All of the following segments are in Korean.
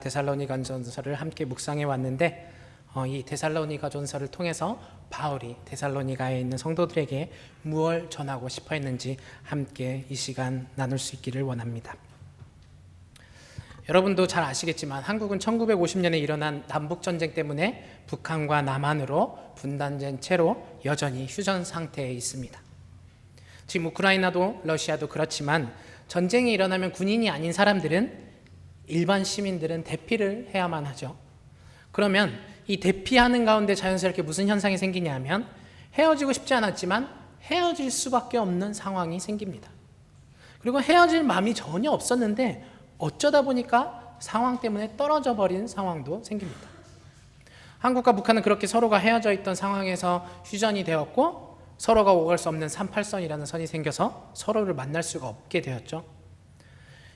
데살로니가전서를 함께 묵상해 왔는데 이 데살로니가전서를 통해서 바울이 데살로니가에 있는 성도들에게 무엇을 전하고 싶어 했는지 함께 이 시간 나눌 수 있기를 원합니다. 여러분도 잘 아시겠지만 한국은 1950년에 일어난 남북전쟁 때문에 북한과 남한으로 분단된 채로 여전히 휴전 상태에 있습니다. 지금 우크라이나도 러시아도 그렇지만 전쟁이 일어나면 군인이 아닌 사람들은 일반 시민들은 대피를 해야만 하죠. 그러면 이 대피하는 가운데 자연스럽게 무슨 현상이 생기냐 하면 헤어지고 싶지 않았지만 헤어질 수밖에 없는 상황이 생깁니다. 그리고 헤어질 마음이 전혀 없었는데 어쩌다 보니까 상황 때문에 떨어져 버린 상황도 생깁니다. 한국과 북한은 그렇게 서로가 헤어져 있던 상황에서 휴전이 되었고 서로가 오갈 수 없는 38선이라는 선이 생겨서 서로를 만날 수가 없게 되었죠.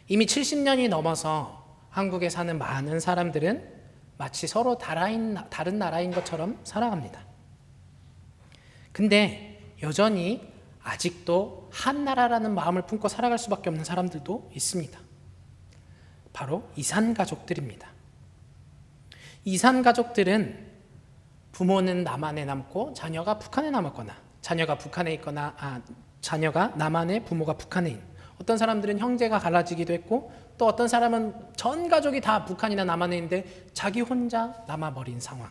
이미 70년이 넘어서 한국에 사는 많은 사람들은 마치 서로 다른 나라인 것처럼 살아갑니다. 근데 여전히 아직도 한 나라라는 마음을 품고 살아갈 수밖에 없는 사람들도 있습니다. 바로 이산가족들입니다. 이산가족들은 부모는 남한에 남고 자녀가 북한에 남았거나 자녀가 북한에 있거나 자녀가 남한에 부모가 북한에 있는, 어떤 사람들은 형제가 갈라지기도 했고 또 어떤 사람은 전 가족이 다 북한이나 남한에 있는데 자기 혼자 남아버린 상황,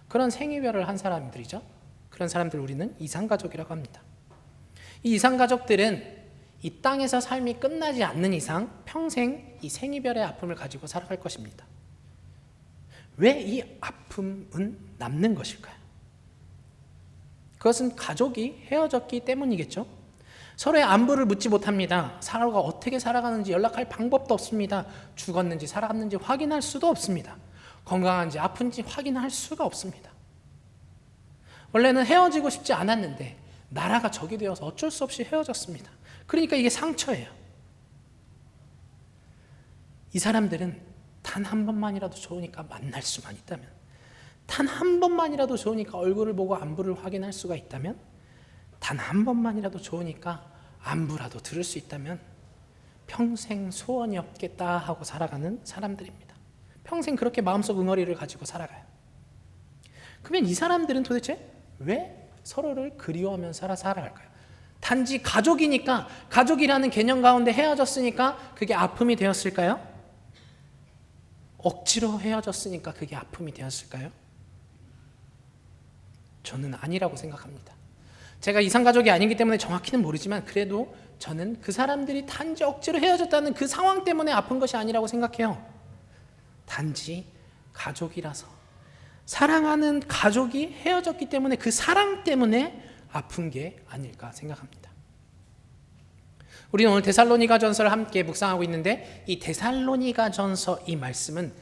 그런 생이별을 한 사람들이죠. 그런 사람들 우리는 이산가족이라고 합니다. 이 이산가족들은 이 땅에서 삶이 끝나지 않는 이상 평생 이 생이별의 아픔을 가지고 살아갈 것입니다. 왜 이 아픔은 남는 것일까요? 그것은 가족이 헤어졌기 때문이겠죠. 서로의 안부를 묻지 못합니다. 서로가 어떻게 살아가는지 연락할 방법도 없습니다. 죽었는지 살아갔는지 확인할 수도 없습니다. 건강한지 아픈지 확인할 수가 없습니다. 원래는 헤어지고 싶지 않았는데 나라가 적이 되어서 어쩔 수 없이 헤어졌습니다. 그러니까 이게 상처예요. 이 사람들은 단 한 번만이라도 좋으니까 만날 수만 있다면, 단 한 번만이라도 좋으니까 얼굴을 보고 안부를 확인할 수가 있다면, 단 한 번만이라도 좋으니까 안부라도 들을 수 있다면 평생 소원이 없겠다 하고 살아가는 사람들입니다. 평생 그렇게 마음속 응어리를 가지고 살아가요. 그러면 이 사람들은 도대체 왜 서로를 그리워하면서 살아갈까요? 단지 가족이니까, 가족이라는 개념 가운데 헤어졌으니까 그게 아픔이 되었을까요? 억지로 헤어졌으니까 그게 아픔이 되었을까요? 저는 아니라고 생각합니다. 제가 이산가족이 아니기 때문에 정확히는 모르지만 그래도 저는 그 사람들이 단지 억지로 헤어졌다는 그 상황 때문에 아픈 것이 아니라고 생각해요. 단지 가족이라서, 사랑하는 가족이 헤어졌기 때문에 그 사랑 때문에 아픈 게 아닐까 생각합니다. 우리는 오늘 데살로니가전서를 함께 묵상하고 있는데 이 데살로니가전서 이 말씀은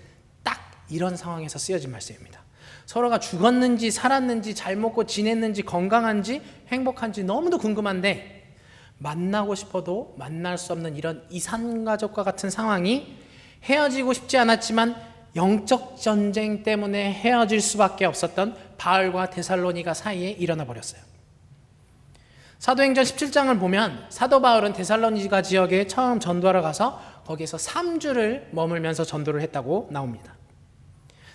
딱 이런 상황에서 쓰여진 말씀입니다. 서로가 죽었는지 살았는지 잘 먹고 지냈는지 건강한지 행복한지 너무도 궁금한데 만나고 싶어도 만날 수 없는 이런 이산가족과 같은 상황이 헤어지고 싶지 않았지만 영적 전쟁 때문에 헤어질 수밖에 없었던 바울과 데살로니가 사이에 일어나 버렸어요. 사도행전 17장을 보면 사도 바울은 데살로니가 지역에 처음 전도하러 가서 거기에서 3주를 머물면서 전도를 했다고 나옵니다.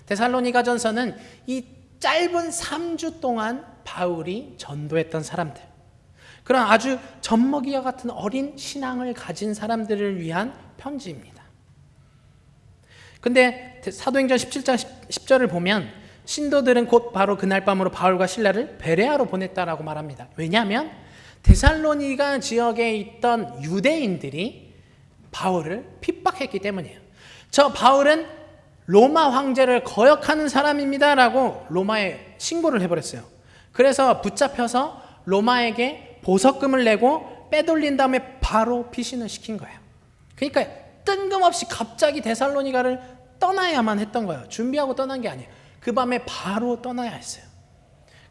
데살로니가전서는 이 짧은 3주 동안 바울이 전도했던 사람들, 그런 아주 젖먹이와 같은 어린 신앙을 가진 사람들을 위한 편지입니다. 근데 사도행전 17장 10절을 보면 신도들은 곧 바로 그날 밤으로 바울과 실라를 베레아로 보냈다라고 말합니다. 왜냐하면 데살로니가 지역에 있던 유대인들이 바울을 핍박했기 때문이에요. 저 바울은 로마 황제를 거역하는 사람입니다 라고 로마에 신고를 해버렸어요. 그래서 붙잡혀서 로마에게 보석금을 내고 빼돌린 다음에 바로 피신을 시킨 거예요. 그러니까 뜬금없이 갑자기 데살로니가를 떠나야만 했던 거예요. 준비하고 떠난 게 아니에요. 그 밤에 바로 떠나야 했어요.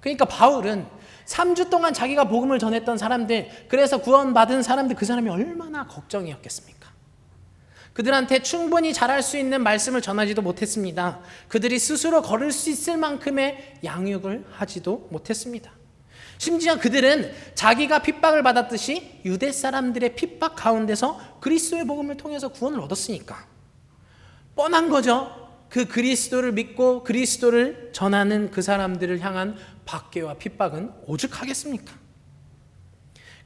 그러니까 바울은 3주 동안 자기가 복음을 전했던 사람들, 그래서 구원받은 사람들, 그 사람이 얼마나 걱정이었겠습니까? 그들한테 충분히 잘할 수 있는 말씀을 전하지도 못했습니다. 그들이 스스로 걸을 수 있을 만큼의 양육을 하지도 못했습니다. 심지어 그들은 자기가 핍박을 받았듯이 유대 사람들의 핍박 가운데서 그리스도의 복음을 통해서 구원을 얻었으니까 뻔한 거죠. 그 그리스도를 믿고 그리스도를 전하는 그 사람들을 향한 박해와 핍박은 오죽하겠습니까?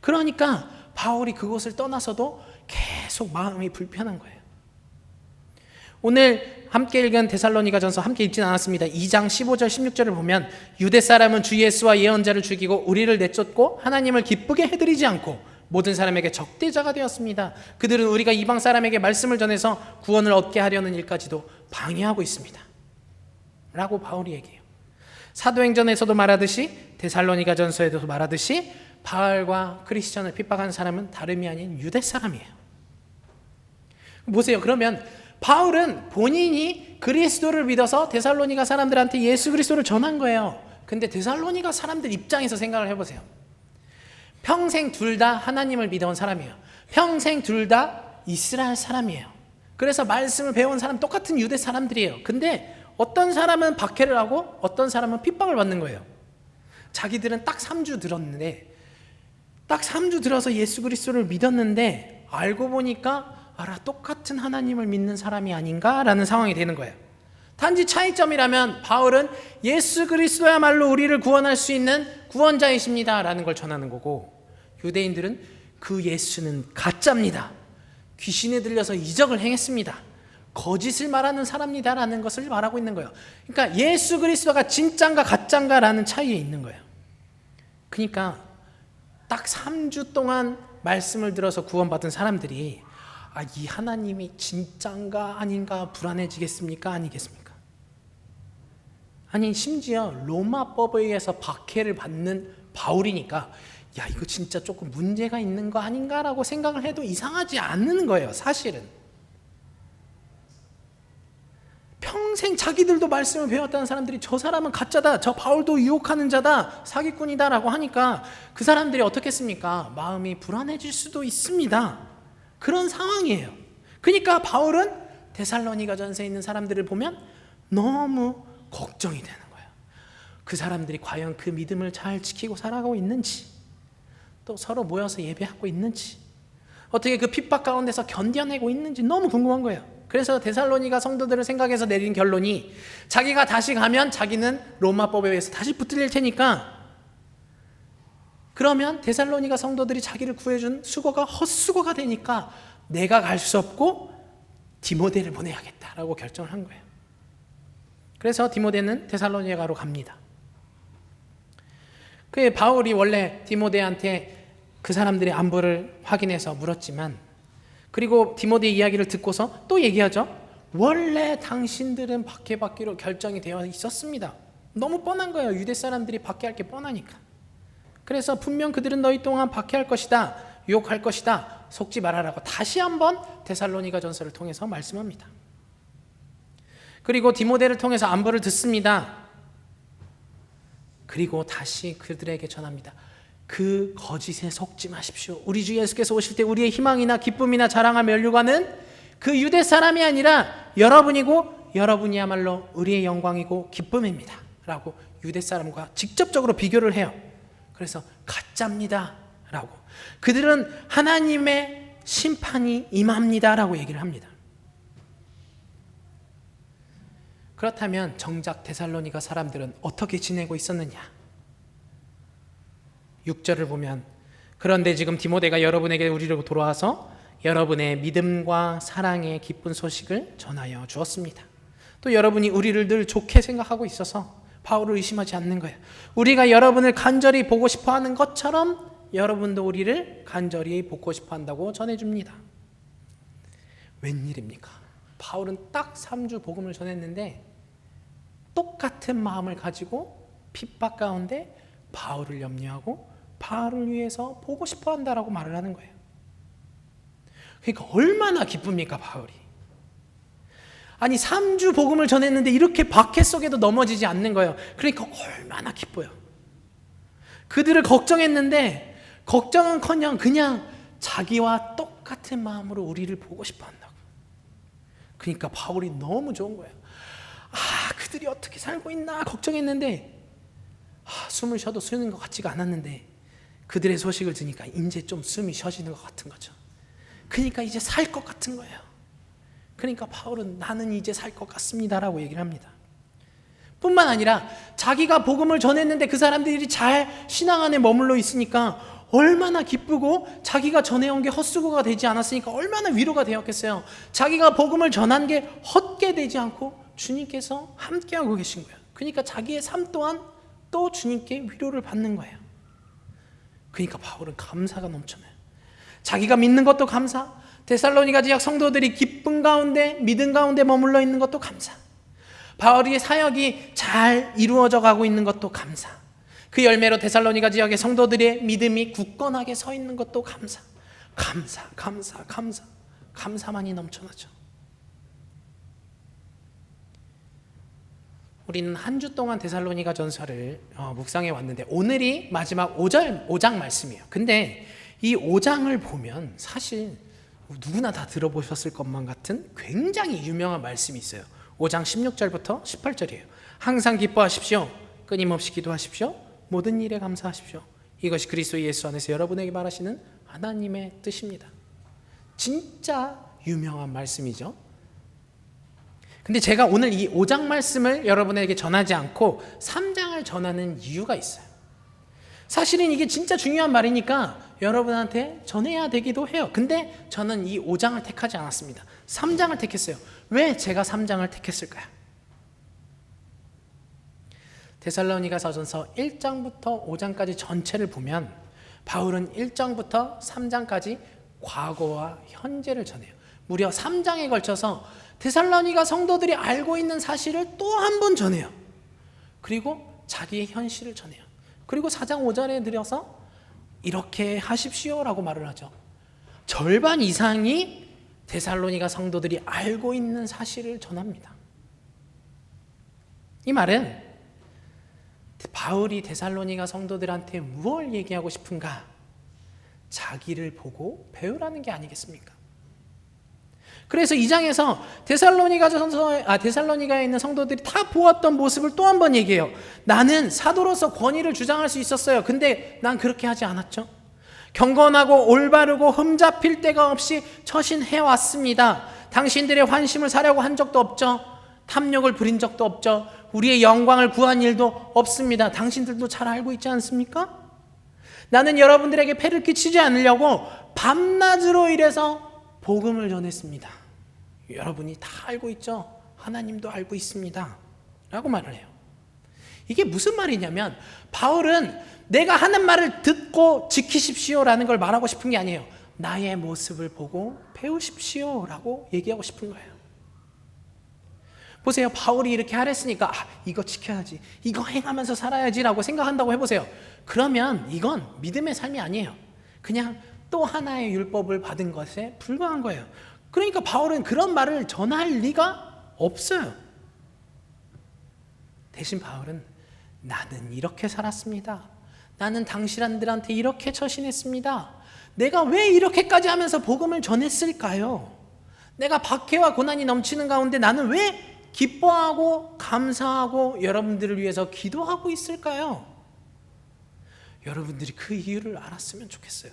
그러니까 바울이 그곳을 떠나서도 계속 마음이 불편한 거예요. 오늘 함께 읽은 데살로니가전서 함께 읽진 않았습니다. 2장 15절 16절을 보면 유대 사람은 주 예수와 예언자를 죽이고 우리를 내쫓고 하나님을 기쁘게 해드리지 않고 모든 사람에게 적대자가 되었습니다. 그들은 우리가 이방 사람에게 말씀을 전해서 구원을 얻게 하려는 일까지도 방해하고 있습니다. 라고 바울이 얘기해요. 사도행전에서도 말하듯이 데살로니가전서에도 말하듯이 바울과 크리스천을 핍박한 사람은 다름이 아닌 유대 사람이에요. 보세요. 그러면 바울은 본인이 그리스도를 믿어서 데살로니가 사람들한테 예수 그리스도를 전한 거예요. 근데 데살로니가 사람들 입장에서 생각을 해보세요. 평생 둘 다 하나님을 믿어온 사람이에요. 평생 둘 다 이스라엘 사람이에요. 그래서 말씀을 배운 사람 똑같은 유대 사람들이에요. 근데 어떤 사람은 박해를 하고 어떤 사람은 핍박을 받는 거예요. 자기들은 딱 3주 들었는데 딱 3주 들어서 예수 그리스도를 믿었는데 알고 보니까 똑같은 하나님을 믿는 사람이 아닌가라는 상황이 되는 거예요. 단지 차이점이라면 바울은 예수 그리스도야말로 우리를 구원할 수 있는 구원자이십니다 라는 걸 전하는 거고, 유대인들은 그 예수는 가짜입니다, 귀신에 들려서 이적을 행했습니다, 거짓을 말하는 사람입니다 라는 것을 말하고 있는 거예요. 그러니까 예수 그리스도가 진짠가 가짠가 라는 차이에 있는 거예요. 그러니까 딱 3주 동안 말씀을 들어서 구원받은 사람들이 이 하나님이 진짠가 아닌가 불안해지겠습니까? 아니겠습니까? 아니 심지어 로마법에 의해서 박해를 받는 바울이니까 이거 진짜 조금 문제가 있는 거 아닌가라고 생각을 해도 이상하지 않는 거예요. 사실은 평생 자기들도 말씀을 배웠다는 사람들이 저 사람은 가짜다, 저 바울도 유혹하는 자다, 사기꾼이다 라고 하니까 그 사람들이 어떻겠습니까? 마음이 불안해질 수도 있습니다. 그런 상황이에요. 그러니까 바울은 데살로니가전서에 있는 사람들을 보면 너무 걱정이 되는 거예요. 그 사람들이 과연 그 믿음을 잘 지키고 살아가고 있는지, 또 서로 모여서 예배하고 있는지, 어떻게 그 핍박 가운데서 견뎌내고 있는지 너무 궁금한 거예요. 그래서 데살로니가 성도들을 생각해서 내린 결론이 자기가 다시 가면 자기는 로마법에 의해서 다시 붙들릴 테니까, 그러면 데살로니가 성도들이 자기를 구해준 수고가 헛수고가 되니까 내가 갈 수 없고 디모데를 보내야겠다라고 결정을 한 거예요. 그래서 디모데는 데살로니가로 갑니다. 그 바울이 원래 디모데한테 그 사람들의 안부를 확인해서 물었지만, 그리고 디모데의 이야기를 듣고서 또 얘기하죠. 원래 당신들은 박해받기로 결정이 되어 있었습니다. 너무 뻔한 거예요. 유대 사람들이 박해할 게 뻔하니까. 그래서 분명 그들은 너희 동안 박해할 것이다, 유혹할 것이다, 속지 말아라고 다시 한번 데살로니가전서를 통해서 말씀합니다. 그리고 디모데를 통해서 안부를 듣습니다. 그리고 다시 그들에게 전합니다. 그 거짓에 속지 마십시오. 우리 주 예수께서 오실 때 우리의 희망이나 기쁨이나 자랑할 면류관은 그 유대 사람이 아니라 여러분이고 여러분이야말로 우리의 영광이고 기쁨입니다 라고 유대 사람과 직접적으로 비교를 해요. 그래서 가짜입니다 라고, 그들은 하나님의 심판이 임합니다 라고 얘기를 합니다. 그렇다면 정작 데살로니가 사람들은 어떻게 지내고 있었느냐? 6절을 보면, 그런데 지금 디모데가 여러분에게 우리로 돌아와서 여러분의 믿음과 사랑의 기쁜 소식을 전하여 주었습니다. 또 여러분이 우리를 늘 좋게 생각하고 있어서 바울을 의심하지 않는 거예요. 우리가 여러분을 간절히 보고 싶어하는 것처럼 여러분도 우리를 간절히 보고 싶어한다고 전해줍니다. 웬일입니까? 바울은 딱 3주 복음을 전했는데 똑같은 마음을 가지고 핍박 가운데 바울을 염려하고 바울을 위해서 보고 싶어한다라고 말을 하는 거예요. 그러니까 얼마나 기쁩니까 바울이? 아니 3주 복음을 전했는데 이렇게 박해 속에도 넘어지지 않는 거예요. 그러니까 얼마나 기뻐요. 그들을 걱정했는데 걱정은커녕 그냥 자기와 똑같은 마음으로 우리를 보고 싶어 한다고. 그러니까 바울이 너무 좋은 거예요. 그들이 어떻게 살고 있나 걱정했는데 숨을 쉬어도 쉬는 것 같지가 않았는데 그들의 소식을 들으니까 이제 좀 숨이 쉬어지는 것 같은 거죠. 그러니까 이제 살 것 같은 거예요. 그러니까 바울은 나는 이제 살 것 같습니다라고 얘기를 합니다. 뿐만 아니라 자기가 복음을 전했는데 그 사람들이 잘 신앙 안에 머물러 있으니까 얼마나 기쁘고, 자기가 전해온 게 헛수고가 되지 않았으니까 얼마나 위로가 되었겠어요. 자기가 복음을 전한 게 헛게 되지 않고 주님께서 함께하고 계신 거예요. 그러니까 자기의 삶 또한 또 주님께 위로를 받는 거예요. 그러니까 바울은 감사가 넘쳐나요. 자기가 믿는 것도 감사, 데살로니가 지역 성도들이 기쁨 가운데 믿음 가운데 머물러 있는 것도 감사, 바울의 사역이 잘 이루어져 가고 있는 것도 감사, 그 열매로 데살로니가 지역의 성도들의 믿음이 굳건하게 서 있는 것도 감사, 감사만이 넘쳐나죠. 우리는 한 주 동안 데살로니가 전서를 묵상해 왔는데 오늘이 마지막 5장 말씀이에요. 근데 이 5장을 보면 사실 누구나 다 들어보셨을 것만 같은 굉장히 유명한 말씀이 있어요. 5장 16절부터 18절이에요. 항상 기뻐하십시오. 끊임없이 기도하십시오. 모든 일에 감사하십시오. 이것이 그리스도 예수 안에서 여러분에게 말하시는 하나님의 뜻입니다. 진짜 유명한 말씀이죠. 근데 제가 오늘 이 5장 말씀을 여러분에게 전하지 않고 3장을 전하는 이유가 있어요. 사실은 이게 진짜 중요한 말이니까 여러분한테 전해야 되기도 해요. 근데 저는 이 5장을 택하지 않았습니다. 3장을 택했어요. 왜 제가 3장을 택했을까요? 데살로니가서전서 1장부터 5장까지 전체를 보면 바울은 1장부터 3장까지 과거와 현재를 전해요. 무려 3장에 걸쳐서 데살로니가 성도들이 알고 있는 사실을 또 한 번 전해요. 그리고 자기의 현실을 전해요. 그리고 4장 5절에 들여서 이렇게 하십시오라고 말을 하죠. 절반 이상이 데살로니가 성도들이 알고 있는 사실을 전합니다. 이 말은 바울이 데살로니가 성도들한테 무엇을 얘기하고 싶은가? 자기를 보고 배우라는 게 아니겠습니까? 그래서 2장에서 데살로니가에 있는 성도들이 다 보았던 모습을 또 한 번 얘기해요. 나는 사도로서 권위를 주장할 수 있었어요. 근데 난 그렇게 하지 않았죠. 경건하고 올바르고 흠잡힐 데가 없이 처신해 왔습니다. 당신들의 환심을 사려고 한 적도 없죠. 탐욕을 부린 적도 없죠. 우리의 영광을 구한 일도 없습니다. 당신들도 잘 알고 있지 않습니까? 나는 여러분들에게 폐를 끼치지 않으려고 밤낮으로 일해서 복음을 전했습니다. 여러분이 다 알고 있죠? 하나님도 알고 있습니다. 라고 말을 해요. 이게 무슨 말이냐면 바울은 내가 하는 말을 듣고 지키십시오라는 걸 말하고 싶은 게 아니에요. 나의 모습을 보고 배우십시오라고 얘기하고 싶은 거예요. 보세요. 바울이 이렇게 하랬으니까 이거 지켜야지, 이거 행하면서 살아야지라고 생각한다고 해보세요. 그러면 이건 믿음의 삶이 아니에요. 그냥 또 하나의 율법을 받은 것에 불과한 거예요. 그러니까 바울은 그런 말을 전할 리가 없어요. 대신 바울은 나는 이렇게 살았습니다. 나는 당신들한테 이렇게 처신했습니다. 내가 왜 이렇게까지 하면서 복음을 전했을까요? 내가 박해와 고난이 넘치는 가운데 나는 왜 기뻐하고 감사하고 여러분들을 위해서 기도하고 있을까요? 여러분들이 그 이유를 알았으면 좋겠어요.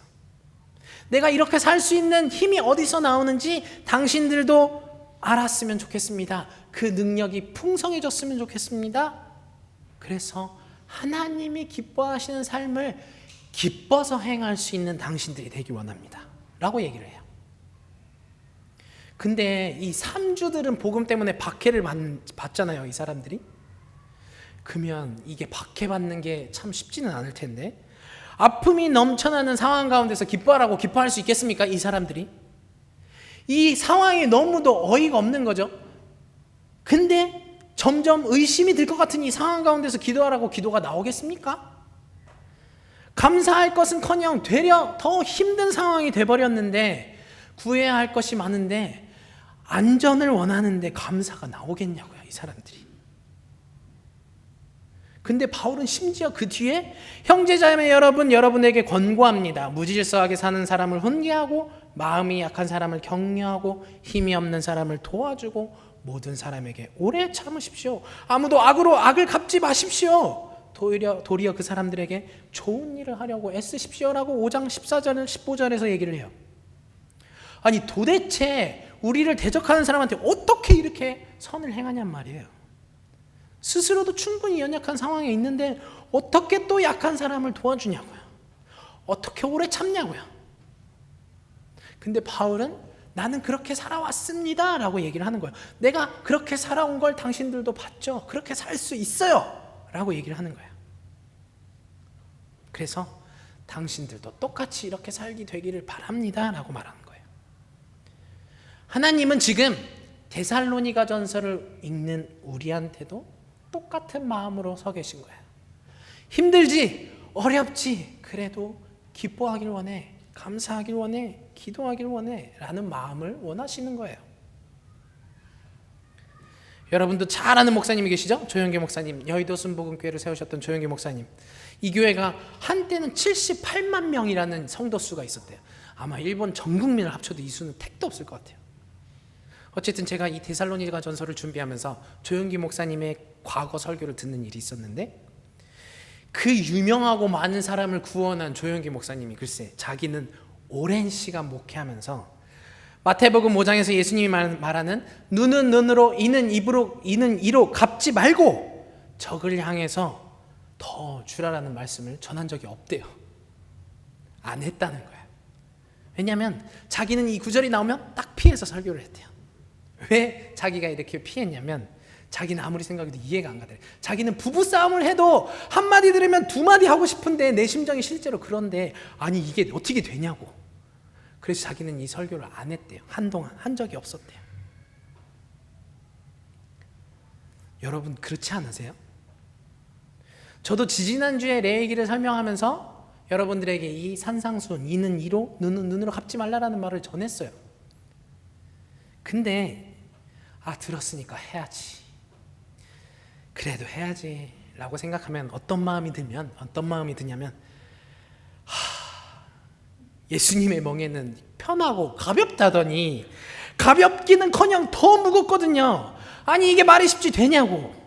내가 이렇게 살 수 있는 힘이 어디서 나오는지 당신들도 알았으면 좋겠습니다. 그 능력이 풍성해졌으면 좋겠습니다. 그래서 하나님이 기뻐하시는 삶을 기뻐서 행할 수 있는 당신들이 되기 원합니다. 라고 얘기를 해요. 근데 이 3주들은 복음 때문에 박해를 받잖아요, 이 사람들이. 그러면 이게 박해받는 게 참 쉽지는 않을 텐데, 아픔이 넘쳐나는 상황 가운데서 기뻐하라고 기뻐할 수 있겠습니까? 이 사람들이. 이 상황이 너무도 어이가 없는 거죠. 근데 점점 의심이 들 것 같은 이 상황 가운데서 기도하라고 기도가 나오겠습니까? 감사할 것은커녕 되려 더 힘든 상황이 돼버렸는데, 구해야 할 것이 많은데 안전을 원하는데 감사가 나오겠냐고요, 이 사람들이. 근데 바울은 심지어 그 뒤에 형제자매 여러분, 여러분에게 권고합니다. 무질서하게 사는 사람을 훈계하고 마음이 약한 사람을 격려하고 힘이 없는 사람을 도와주고 모든 사람에게 오래 참으십시오. 아무도 악으로 악을 갚지 마십시오. 도리어 그 사람들에게 좋은 일을 하려고 애쓰십시오라고 5장 14절 15절에서 얘기를 해요. 아니 도대체 우리를 대적하는 사람한테 어떻게 이렇게 선을 행하냔 말이에요. 스스로도 충분히 연약한 상황에 있는데 어떻게 또 약한 사람을 도와주냐고요. 어떻게 오래 참냐고요. 근데 바울은 나는 그렇게 살아왔습니다 라고 얘기를 하는 거예요. 내가 그렇게 살아온 걸 당신들도 봤죠. 그렇게 살 수 있어요 라고 얘기를 하는 거예요. 그래서 당신들도 똑같이 이렇게 살게 되기를 바랍니다 라고 말하는 거예요. 하나님은 지금 데살로니가 전서를 읽는 우리한테도 똑같은 마음으로 서 계신 거예요. 힘들지, 어렵지, 그래도 기뻐하길 원해, 감사하길 원해, 기도하길 원해 라는 마음을 원하시는 거예요. 여러분도 잘 아는 목사님이 계시죠? 조영계 목사님, 여의도 순복음교회를 세우셨던 조영계 목사님. 이 교회가 한때는 78만 명이라는 성도 수가 있었대요. 아마 일본 전 국민을 합쳐도 이 수는 택도 없을 것 같아요. 어쨌든 제가 이 데살로니가 전서를 준비하면서 조영기 목사님의 과거 설교를 듣는 일이 있었는데, 그 유명하고 많은 사람을 구원한 조영기 목사님이 글쎄 자기는 오랜 시간 목회하면서 마태복음 5장에서 예수님이 말하는 눈은 눈으로 이는 입으로 이는 이로 갚지 말고 적을 향해서 더 주라라는 말씀을 전한 적이 없대요. 안 했다는 거예요. 왜냐하면 자기는 이 구절이 나오면 딱 피해서 설교를 했대요. 왜 자기가 이렇게 피했냐면 자기는 아무리 생각해도 이해가 안 가더래. 자기는 부부싸움을 해도 한마디 들으면 두 마디 하고 싶은데 내 심정이 실제로 그런데 아니 이게 어떻게 되냐고. 그래서 자기는 이 설교를 안 했대요. 한동안 한 적이 없었대요. 여러분 그렇지 않으세요? 저도 지지난주에 내 얘기를 설명하면서 여러분들에게 이 산상수훈 이는 이로 눈은 눈으로 갚지 말라라는 말을 전했어요. 근데 들었으니까 해야지, 그래도 해야지 라고 생각하면 어떤 마음이 드냐면 예수님의 멍에는 편하고 가볍다더니 가볍기는커녕 더 무겁거든요. 아니 이게 말이 쉽지 되냐고.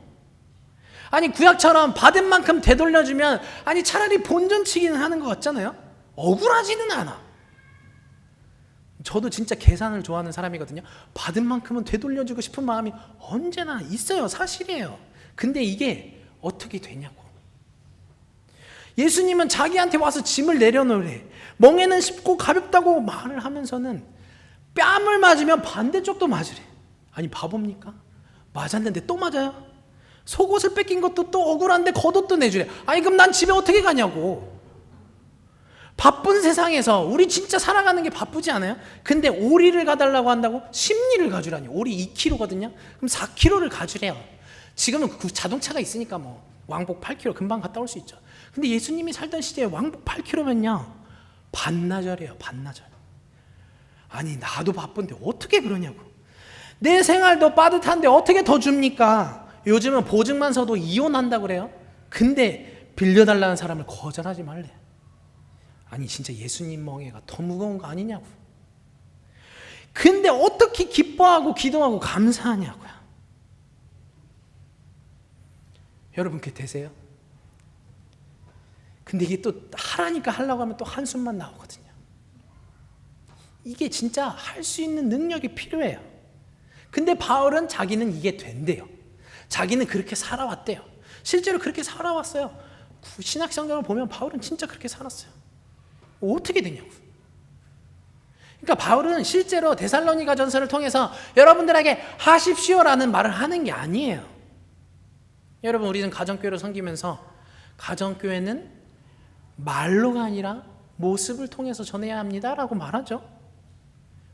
아니 구약처럼 받은 만큼 되돌려주면 아니 차라리 본전치기는 하는 것 같잖아요. 억울하지는 않아. 저도 진짜 계산을 좋아하는 사람이거든요. 받은 만큼은 되돌려주고 싶은 마음이 언제나 있어요. 사실이에요. 근데 이게 어떻게 되냐고. 예수님은 자기한테 와서 짐을 내려놓으래. 멍에는 쉽고 가볍다고 말을 하면서는 뺨을 맞으면 반대쪽도 맞으래. 아니 바보입니까? 맞았는데 또 맞아요? 속옷을 뺏긴 것도 또 억울한데 겉옷도 내주래. 아니 그럼 난 집에 어떻게 가냐고. 바쁜 세상에서 우리 진짜 살아가는 게 바쁘지 않아요? 근데 오리를 가달라고 한다고? 심리를 가주라니. 오리 2kg거든요. 그럼 4kg를 가주래요. 지금은 그 자동차가 있으니까 뭐 왕복 8km 금방 갔다 올 수 있죠. 근데 예수님이 살던 시대에 왕복 8km면요 반나절이에요. 반나절. 아니 나도 바쁜데 어떻게 그러냐고. 내 생활도 빠듯한데 어떻게 더 줍니까? 요즘은 보증만 서도 이혼한다고 그래요. 근데 빌려달라는 사람을 거절하지 말래. 아니 진짜 예수님 멍에가 더 무거운 거 아니냐고. 근데 어떻게 기뻐하고 기도하고 감사하냐고요. 여러분 그게 되세요? 근데 이게 또 하라니까 하려고 하면 또 한숨만 나오거든요. 이게 진짜 할 수 있는 능력이 필요해요. 근데 바울은 자기는 이게 된대요. 자기는 그렇게 살아왔대요. 실제로 그렇게 살아왔어요. 신약 성경을 보면 바울은 진짜 그렇게 살았어요. 어떻게 되냐고. 그러니까 바울은 실제로 데살로니가 전서를 통해서 여러분들에게 하십시오라는 말을 하는 게 아니에요. 여러분 우리는 가정교회로 섬기면서 가정교회는 말로가 아니라 모습을 통해서 전해야 합니다라고 말하죠.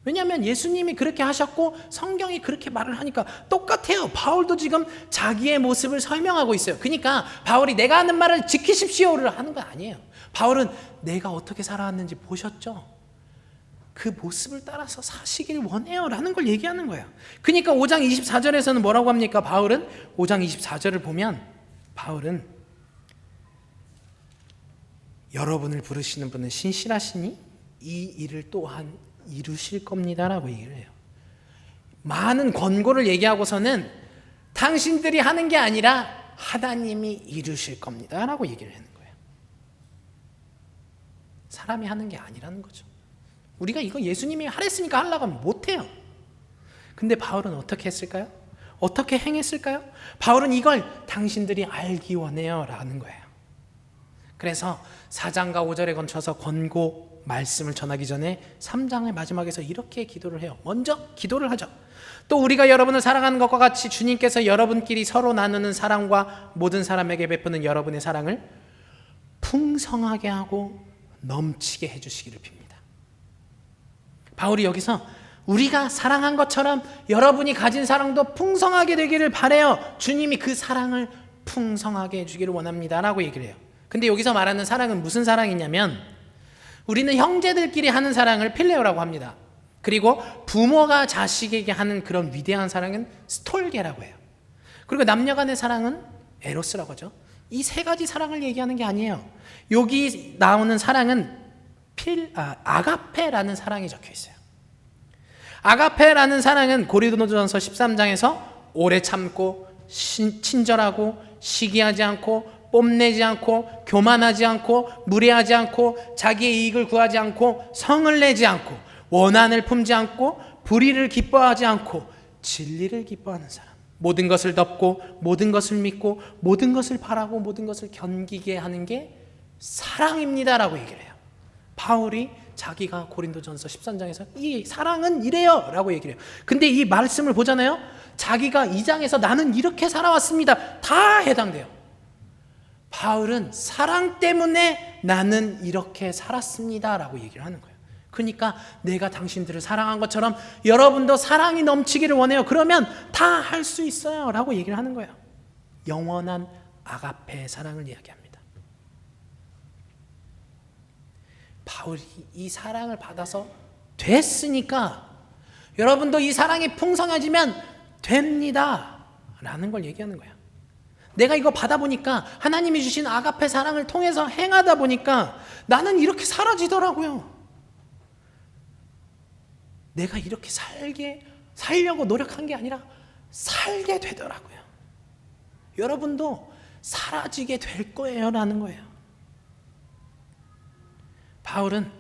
왜냐하면 예수님이 그렇게 하셨고 성경이 그렇게 말을 하니까 똑같아요. 바울도 지금 자기의 모습을 설명하고 있어요. 그러니까 바울이 내가 하는 말을 지키십시오를 하는 거 아니에요. 바울은 내가 어떻게 살아왔는지 보셨죠? 그 모습을 따라서 사시길 원해요 라는 걸 얘기하는 거예요. 그러니까 5장 24절에서는 뭐라고 합니까? 바울은 5장 24절을 보면 바울은 여러분을 부르시는 분은 신실하시니 이 일을 또한 이루실 겁니다 라고 얘기를 해요. 많은 권고를 얘기하고서는 당신들이 하는 게 아니라 하나님이 이루실 겁니다 라고 얘기를 하는 거예요. 사람이 하는 게 아니라는 거죠. 우리가 이거 예수님이 하랬으니까 하려고 하면 못해요. 근데 바울은 어떻게 했을까요? 어떻게 행했을까요? 바울은 이걸 당신들이 알기 원해요 라는 거예요. 그래서 4장과 5절에 걸쳐서 권고 말씀을 전하기 전에 3장의 마지막에서 이렇게 기도를 해요. 먼저 기도를 하죠. 또 우리가 여러분을 사랑하는 것과 같이 주님께서 여러분끼리 서로 나누는 사랑과 모든 사람에게 베푸는 여러분의 사랑을 풍성하게 하고 넘치게 해주시기를 빕니다. 바울이 여기서 우리가 사랑한 것처럼 여러분이 가진 사랑도 풍성하게 되기를 바라요. 주님이 그 사랑을 풍성하게 해주기를 원합니다 라고 얘기를 해요. 근데 여기서 말하는 사랑은 무슨 사랑이냐면 우리는 형제들끼리 하는 사랑을 필레오라고 합니다. 그리고 부모가 자식에게 하는 그런 위대한 사랑은 스톨게라고 해요. 그리고 남녀 간의 사랑은 에로스라고 하죠. 이 세 가지 사랑을 얘기하는 게 아니에요. 여기 나오는 사랑은 아가페라는 사랑이 적혀 있어요. 아가페라는 사랑은 고린도전서 13장에서 오래 참고 친절하고 시기하지 않고 뽐내지 않고 교만하지 않고 무례하지 않고 자기의 이익을 구하지 않고 성을 내지 않고 원한을 품지 않고 불의를 기뻐하지 않고 진리를 기뻐하는 사람, 모든 것을 덮고 모든 것을 믿고 모든 것을 바라고 모든 것을 견디게 하는 게 사랑입니다라고 얘기를 해요. 바울이 자기가 고린도전서 13장에서 이 사랑은 이래요 라고 얘기를 해요. 근데 이 말씀을 보잖아요. 자기가 2장에서 나는 이렇게 살아왔습니다 다 해당돼요. 바울은 사랑 때문에 나는 이렇게 살았습니다 라고 얘기를 하는 거예요. 그러니까 내가 당신들을 사랑한 것처럼 여러분도 사랑이 넘치기를 원해요. 그러면 다 할 수 있어요 라고 얘기를 하는 거예요. 영원한 아가페의 사랑을 이야기합니다. 바울이 이 사랑을 받아서 됐으니까 여러분도 이 사랑이 풍성해지면 됩니다 라는 걸 얘기하는 거예요. 내가 이거 받아보니까 하나님이 주신 아가페 사랑을 통해서 행하다 보니까 나는 이렇게 사라지더라고요. 내가 이렇게 살려고 노력한 게 아니라 살게 되더라고요. 여러분도 사라지게 될 거예요 라는 거예요. 바울은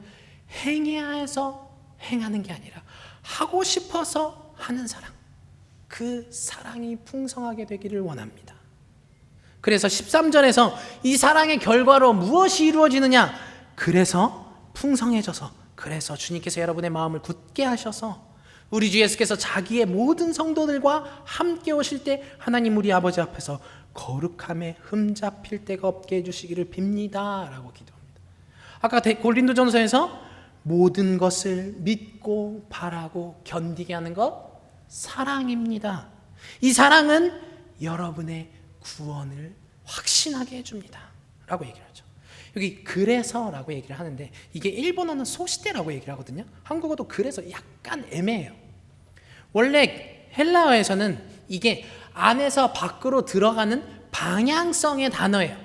행해야 해서 행하는 게 아니라 하고 싶어서 하는 사랑, 그 사랑이 풍성하게 되기를 원합니다. 그래서 13절에서 이 사랑의 결과로 무엇이 이루어지느냐? 그래서 풍성해져서, 그래서 주님께서 여러분의 마음을 굳게 하셔서 우리 주 예수께서 자기의 모든 성도들과 함께 오실 때 하나님 우리 아버지 앞에서 거룩함에 흠잡힐 데가 없게 해주시기를 빕니다 라고 기도합니다. 아까 고린도전서에서 모든 것을 믿고 바라고 견디게 하는 것 사랑입니다. 이 사랑은 여러분의 구원을 확신하게 해줍니다 라고 얘기를 하죠. 여기 그래서라고 얘기를 하는데 이게 일본어는 소시테라고 얘기를 하거든요. 한국어도 그래서 약간 애매해요. 원래 헬라어에서는 이게 안에서 밖으로 들어가는 방향성의 단어예요.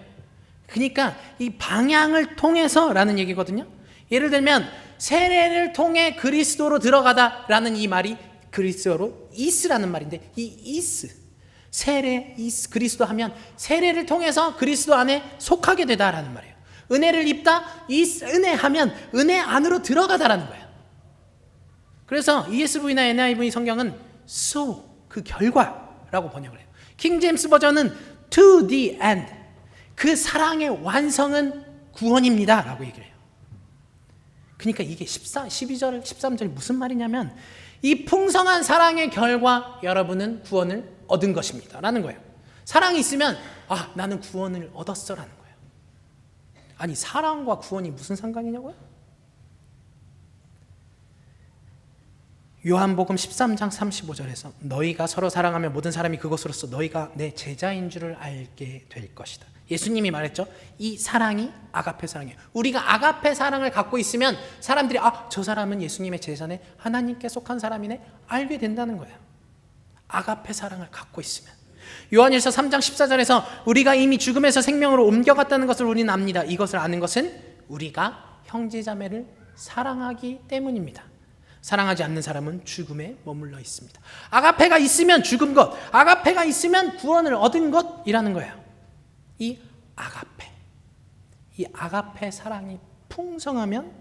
그러니까 이 방향을 통해서라는 얘기거든요. 예를 들면 세례를 통해 그리스도로 들어가다라는 이 말이 그리스어로 이스라는 말인데 이 이스 세례, 그리스도 하면 세례를 통해서 그리스도 안에 속하게 되다라는 말이에요. 은혜를 입다, 은혜 하면 은혜 안으로 들어가다라는 거예요. 그래서 ESV나 NIV 성경은 so, 그 결과라고 번역을 해요. 킹 제임스 버전은 to the end, 그 사랑의 완성은 구원입니다 라고 얘기를 해요. 그러니까 이게 12절, 13절 무슨 말이냐면 이 풍성한 사랑의 결과 여러분은 구원을 얻은 것입니다 라는 거예요. 사랑이 있으면 나는 구원을 얻었어 라는 거예요. 아니 사랑과 구원이 무슨 상관이냐고요? 요한복음 13장 35절에서 너희가 서로 사랑하면 모든 사람이 그것으로서 너희가 내 제자인 줄을 알게 될 것이다. 예수님이 말했죠. 이 사랑이 아가페 사랑이에요. 우리가 아가페 사랑을 갖고 있으면 사람들이 저 사람은 예수님의 제자네, 하나님께 속한 사람이네 알게 된다는 거예요. 아가페 사랑을 갖고 있으면. 요한일서 3장 14절에서 우리가 이미 죽음에서 생명으로 옮겨갔다는 것을 우리는 압니다. 이것을 아는 것은 우리가 형제자매를 사랑하기 때문입니다. 사랑하지 않는 사람은 죽음에 머물러 있습니다. 아가페가 있으면 죽은 것, 아가페가 있으면 구원을 얻은 것이라는 거예요. 이 아가페 사랑이 풍성하면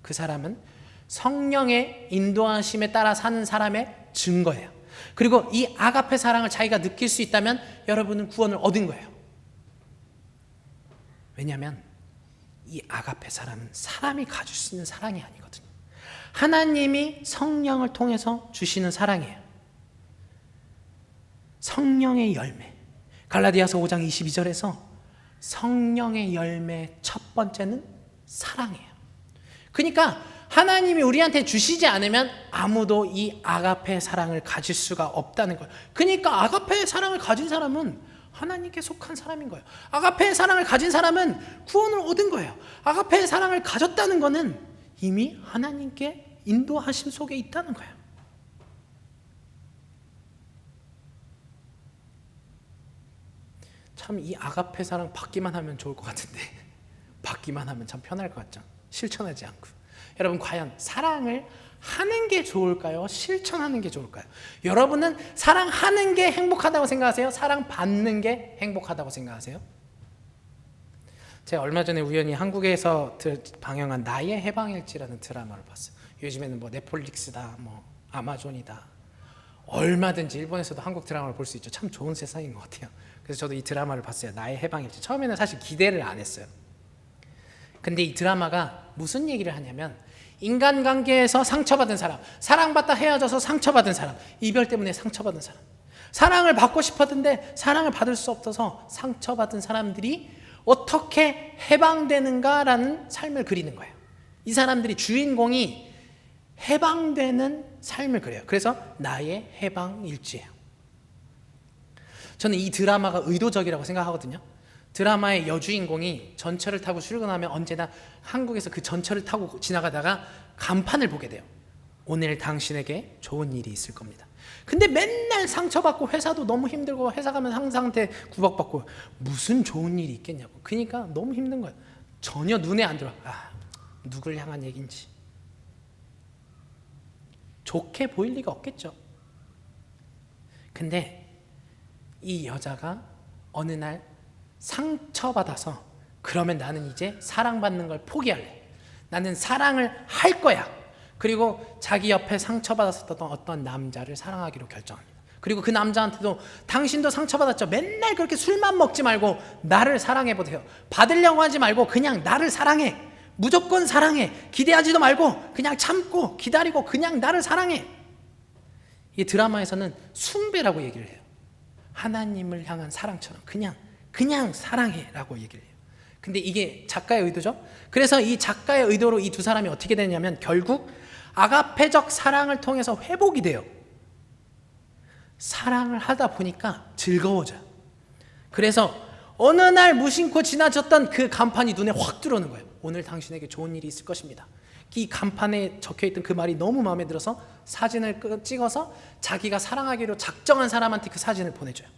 그 사람은 성령의 인도하심에 따라 사는 사람의 증거예요. 그리고 이 아가페 사랑을 자기가 느낄 수 있다면 여러분은 구원을 얻은 거예요. 왜냐하면 이 아가페 사랑은 사람이 가질 수 있는 사랑이 아니거든요. 하나님이 성령을 통해서 주시는 사랑이에요. 성령의 열매. 갈라디아서 5장 22절에서 성령의 열매 첫 번째는 사랑이에요. 그러니까 하나님이 우리한테 주시지 않으면 아무도 이 아가페 사랑을 가질 수가 없다는 거예요. 그러니까 아가페 사랑을 가진 사람은 하나님께 속한 사람인 거예요. 아가페의 사랑을 가진 사람은 구원을 얻은 거예요. 아가페의 사랑을 가졌다는 것은 이미 하나님께 인도하심 속에 있다는 거예요. 참 이 아가페 사랑 받기만 하면 좋을 것 같은데 받기만 하면 참 편할 것 같죠. 실천하지 않고. 여러분 과연 사랑을 하는 게 좋을까요? 실천하는 게 좋을까요? 여러분은 사랑하는 게 행복하다고 생각하세요? 사랑받는 게 행복하다고 생각하세요? 제가 얼마 전에 우연히 한국에서 방영한 나의 해방일지라는 드라마를 봤어요. 요즘에는 뭐 넷플릭스다, 뭐 아마존이다, 얼마든지 일본에서도 한국 드라마를 볼 수 있죠. 참 좋은 세상인 것 같아요. 그래서 저도 이 드라마를 봤어요. 나의 해방일지. 처음에는 사실 기대를 안 했어요. 근데 이 드라마가 무슨 얘기를 하냐면 인간관계에서 상처받은 사람, 사랑받다 헤어져서 상처받은 사람, 이별 때문에 상처받은 사람, 사랑을 받고 싶었는데 사랑을 받을 수 없어서 상처받은 사람들이 어떻게 해방되는가라는 삶을 그리는 거예요. 이 사람들이 주인공이 해방되는 삶을 그려요. 그래서 나의 해방일지예요. 저는 이 드라마가 의도적이라고 생각하거든요. 드라마의 여주인공이 전철을 타고 출근하면 언제나 한국에서 그 전철을 타고 지나가다가 간판을 보게 돼요. 오늘 당신에게 좋은 일이 있을 겁니다. 근데 맨날 상처받고 회사도 너무 힘들고 회사 가면 항상 구박받고 무슨 좋은 일이 있겠냐고. 그러니까 너무 힘든 거예요. 전혀 눈에 안 들어. 누굴 향한 얘기인지. 좋게 보일 리가 없겠죠. 근데 이 여자가 어느 날 상처받아서 그러면 나는 이제 사랑받는 걸 포기할래. 나는 사랑을 할 거야. 그리고 자기 옆에 상처받았었던 어떤 남자를 사랑하기로 결정합니다. 그리고 그 남자한테도 당신도 상처받았죠. 맨날 그렇게 술만 먹지 말고 나를 사랑해보세요. 받으려고 하지 말고 그냥 나를 사랑해. 무조건 사랑해. 기대하지도 말고 그냥 참고 기다리고 그냥 나를 사랑해. 이 드라마에서는 숭배라고 얘기를 해요. 하나님을 향한 사랑처럼 그냥 사랑해라고 얘기를 해요. 근데 이게 작가의 의도죠. 그래서 이 작가의 의도로 이 두 사람이 어떻게 되냐면 결국 아가페적 사랑을 통해서 회복이 돼요. 사랑을 하다 보니까 즐거워져요. 그래서 어느 날 무심코 지나쳤던 그 간판이 눈에 확 들어오는 거예요. 오늘 당신에게 좋은 일이 있을 것입니다. 이 간판에 적혀있던 그 말이 너무 마음에 들어서 사진을 찍어서 자기가 사랑하기로 작정한 사람한테 그 사진을 보내줘요.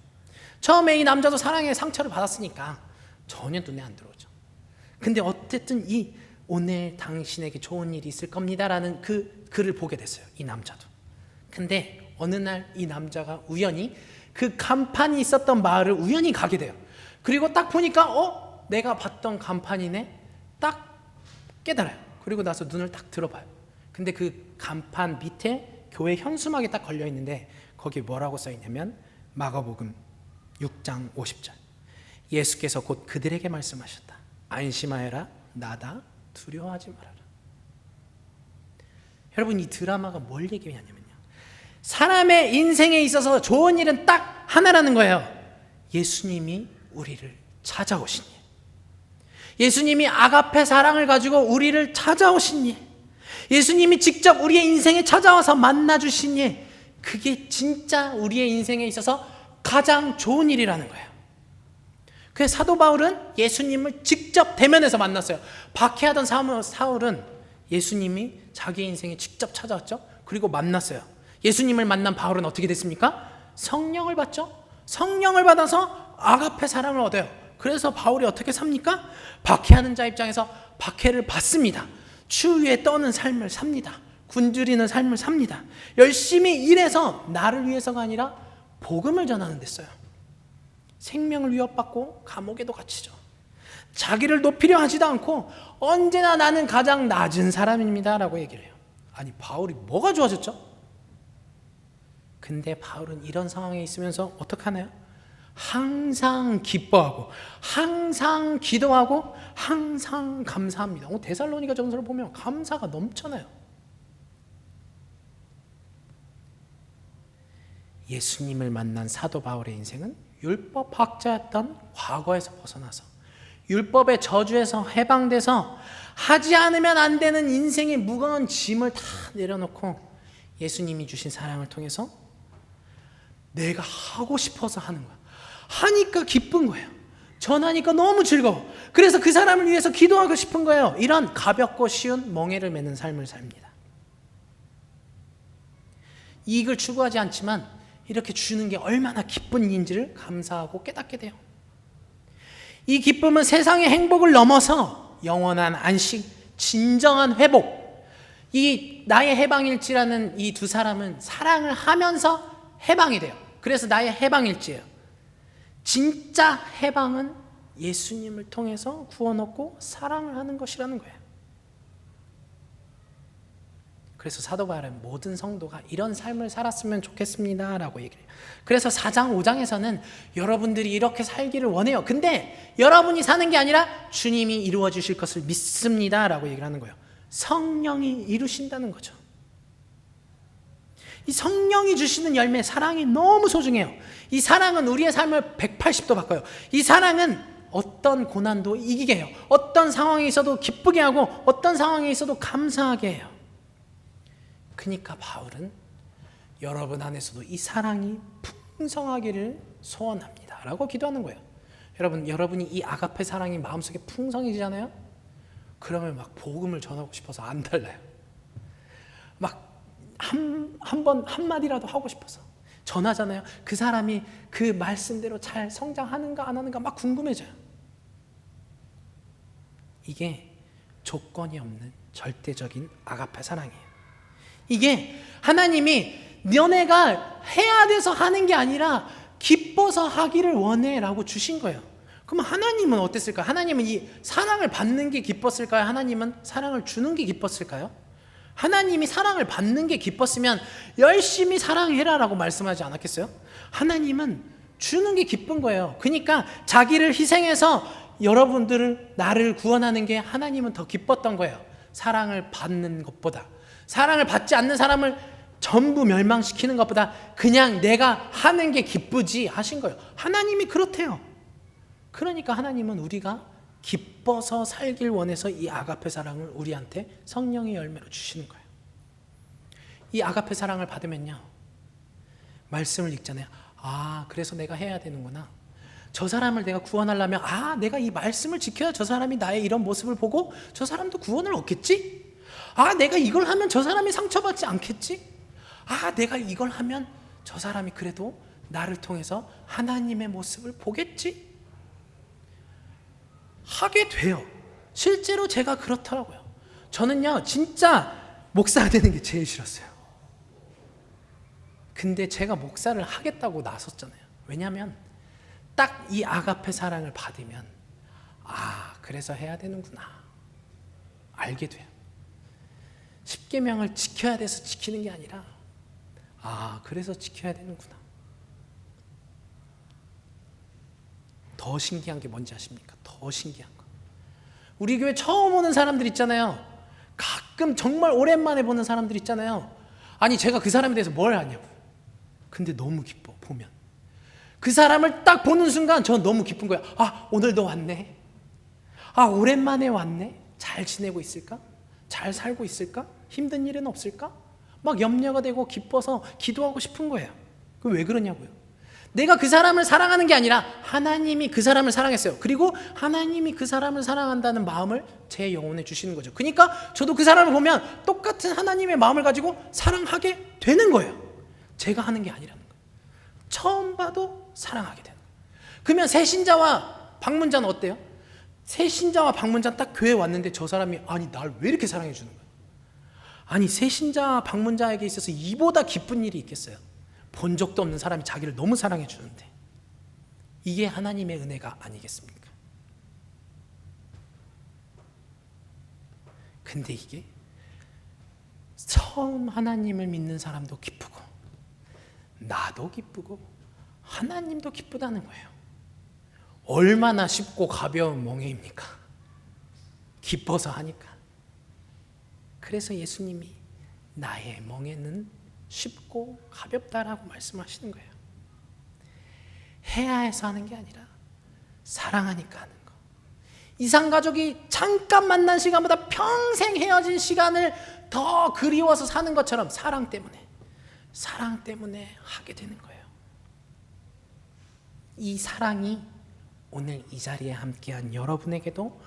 처음에 이 남자도 사랑의 상처를 받았으니까 전혀 눈에 안 들어오죠. 근데 어쨌든 이 오늘 당신에게 좋은 일이 있을 겁니다라는 그 글을 보게 됐어요. 이 남자도. 근데 어느 날 이 남자가 우연히 그 간판이 있었던 마을을 우연히 가게 돼요. 그리고 딱 보니까 내가 봤던 간판이네. 딱 깨달아요. 그리고 나서 눈을 딱 들어봐요. 근데 그 간판 밑에 교회 현수막이 딱 걸려 있는데 거기에 뭐라고 써 있냐면 마가복음 6장 50절. 예수께서 곧 그들에게 말씀하셨다. 안심하여라. 나다. 두려워하지 말아라. 여러분 이 드라마가 뭘 얘기하냐면요. 사람의 인생에 있어서 좋은 일은 딱 하나라는 거예요. 예수님이 우리를 찾아오신 일. 예수님이 아가페 사랑을 가지고 우리를 찾아오신 일. 예수님이 직접 우리의 인생에 찾아와서 만나주신 일. 그게 진짜 우리의 인생에 있어서 가장 좋은 일이라는 거예요. 그래서 사도 바울은 예수님을 직접 대면해서 만났어요. 박해하던 사울은 예수님이 자기 인생에 직접 찾아왔죠. 그리고 만났어요. 예수님을 만난 바울은 어떻게 됐습니까? 성령을 받죠. 성령을 받아서 아가페 사랑을 얻어요. 그래서 바울이 어떻게 삽니까? 박해하는 자 입장에서 박해를 받습니다. 추위에 떠는 삶을 삽니다. 굶주리는 삶을 삽니다. 열심히 일해서 나를 위해서가 아니라 복음을 전하는 데 써요. 생명을 위협받고 감옥에도 갇히죠. 자기를 높이려 하지도 않고 언제나 나는 가장 낮은 사람입니다 라고 얘기를 해요. 아니 바울이 뭐가 좋아졌죠? 근데 바울은 이런 상황에 있으면서 어떻게 하나요? 항상 기뻐하고 항상 기도하고 항상 감사합니다. 데살로니가 전서를 보면 감사가 넘쳐나요. 예수님을 만난 사도 바울의 인생은 율법학자였던 과거에서 벗어나서 율법의 저주에서 해방돼서 하지 않으면 안 되는 인생의 무거운 짐을 다 내려놓고 예수님이 주신 사랑을 통해서 내가 하고 싶어서 하는 거야. 하니까 기쁜 거예요. 전하니까 너무 즐거워. 그래서 그 사람을 위해서 기도하고 싶은 거예요. 이런 가볍고 쉬운 멍에를 메는 삶을 삽니다. 이익을 추구하지 않지만 이렇게 주는 게 얼마나 기쁜 일인지를 감사하고 깨닫게 돼요. 이 기쁨은 세상의 행복을 넘어서 영원한 안식, 진정한 회복, 이 나의 해방일지라는 이 두 사람은 사랑을 하면서 해방이 돼요. 그래서 나의 해방일지예요. 진짜 해방은 예수님을 통해서 구원 얻고 사랑을 하는 것이라는 거예요. 그래서 사도 바울은 모든 성도가 이런 삶을 살았으면 좋겠습니다 라고 얘기해요. 그래서 4장 5장에서는 여러분들이 이렇게 살기를 원해요. 근데 여러분이 사는 게 아니라 주님이 이루어 주실 것을 믿습니다 라고 얘기를 하는 거예요. 성령이 이루신다는 거죠. 이 성령이 주시는 열매, 사랑이 너무 소중해요. 이 사랑은 우리의 삶을 180도 바꿔요. 이 사랑은 어떤 고난도 이기게 해요. 어떤 상황에 있어도 기쁘게 하고 어떤 상황에 있어도 감사하게 해요. 그러니까 바울은 여러분 안에서도 이 사랑이 풍성하기를 소원합니다 라고 기도하는 거예요. 여러분이 이 아가페 사랑이 마음속에 풍성해지잖아요. 그러면 막 복음을 전하고 싶어서 안 달라요. 막 한마디라도 하고 싶어서 전하잖아요. 그 사람이 그 말씀대로 잘 성장하는가 안 하는가 막 궁금해져요. 이게 조건이 없는 절대적인 아가페 사랑이에요. 이게 하나님이 너네가 해야 돼서 하는 게 아니라 기뻐서 하기를 원해 라고 주신 거예요. 그럼 하나님은 어땠을까요? 하나님은 이 사랑을 받는 게 기뻤을까요? 하나님은 사랑을 주는 게 기뻤을까요? 하나님이 사랑을 받는 게 기뻤으면 열심히 사랑해라 라고 말씀하지 않았겠어요? 하나님은 주는 게 기쁜 거예요. 그러니까 자기를 희생해서 여러분들을 나를 구원하는 게 하나님은 더 기뻤던 거예요. 사랑을 받는 것보다. 사랑을 받지 않는 사람을 전부 멸망시키는 것보다 그냥 내가 하는 게 기쁘지 하신 거예요. 하나님이 그렇대요. 그러니까 하나님은 우리가 기뻐서 살길 원해서 이 아가페 사랑을 우리한테 성령의 열매로 주시는 거예요. 이 아가페 사랑을 받으면요, 말씀을 읽잖아요. 아, 그래서 내가 해야 되는구나. 저 사람을 내가 구원하려면 내가 이 말씀을 지켜야 저 사람이 나의 이런 모습을 보고 저 사람도 구원을 얻겠지? 내가 이걸 하면 저 사람이 상처받지 않겠지? 내가 이걸 하면 저 사람이 그래도 나를 통해서 하나님의 모습을 보겠지? 하게 돼요. 실제로 제가 그렇더라고요. 저는요, 진짜 목사가 되는 게 제일 싫었어요. 근데 제가 목사를 하겠다고 나섰잖아요. 왜냐하면 딱 이 아가페 사랑을 받으면 그래서 해야 되는구나 알게 돼요. 십계명을 지켜야 돼서 지키는 게 아니라 그래서 지켜야 되는구나. 더 신기한 게 뭔지 아십니까? 더 신기한 거. 우리 교회 처음 오는 사람들 있잖아요. 가끔 정말 오랜만에 보는 사람들 있잖아요. 아니 제가 그 사람에 대해서 뭘 아냐고. 근데 너무 기뻐 보면. 그 사람을 딱 보는 순간 전 너무 기쁜 거야. 오늘도 왔네. 오랜만에 왔네. 잘 지내고 있을까? 잘 살고 있을까? 힘든 일은 없을까? 막 염려가 되고 기뻐서 기도하고 싶은 거예요. 그럼 왜 그러냐고요. 내가 그 사람을 사랑하는 게 아니라 하나님이 그 사람을 사랑했어요. 그리고 하나님이 그 사람을 사랑한다는 마음을 제 영혼에 주시는 거죠. 그러니까 저도 그 사람을 보면 똑같은 하나님의 마음을 가지고 사랑하게 되는 거예요. 제가 하는 게 아니라는 거예요. 처음 봐도 사랑하게 되는 거예요. 그러면 새신자와 방문자는 어때요? 새신자와 방문자 딱 교회에 왔는데 저 사람이 날 왜 이렇게 사랑해 주는 거예요? 새신자 방문자에게 있어서 이보다 기쁜 일이 있겠어요? 본 적도 없는 사람이 자기를 너무 사랑해 주는데 이게 하나님의 은혜가 아니겠습니까? 근데 이게 처음 하나님을 믿는 사람도 기쁘고 나도 기쁘고 하나님도 기쁘다는 거예요. 얼마나 쉽고 가벼운 멍에입니까? 기뻐서 하니까. 그래서 예수님이 나의 멍에는 쉽고 가볍다라고 말씀하시는 거예요. 해야 해서 하는 게 아니라 사랑하니까 하는 거. 이상가족이 잠깐 만난 시간보다 평생 헤어진 시간을 더 그리워서 사는 것처럼 사랑 때문에 하게 되는 거예요. 이 사랑이 오늘 이 자리에 함께한 여러분에게도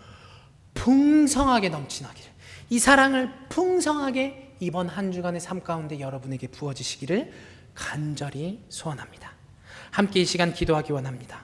풍성하게 넘치나기를, 이 사랑을 풍성하게 이번 한 주간의 삶 가운데 여러분에게 부어지시기를 간절히 소원합니다. 함께 이 시간 기도하기 원합니다.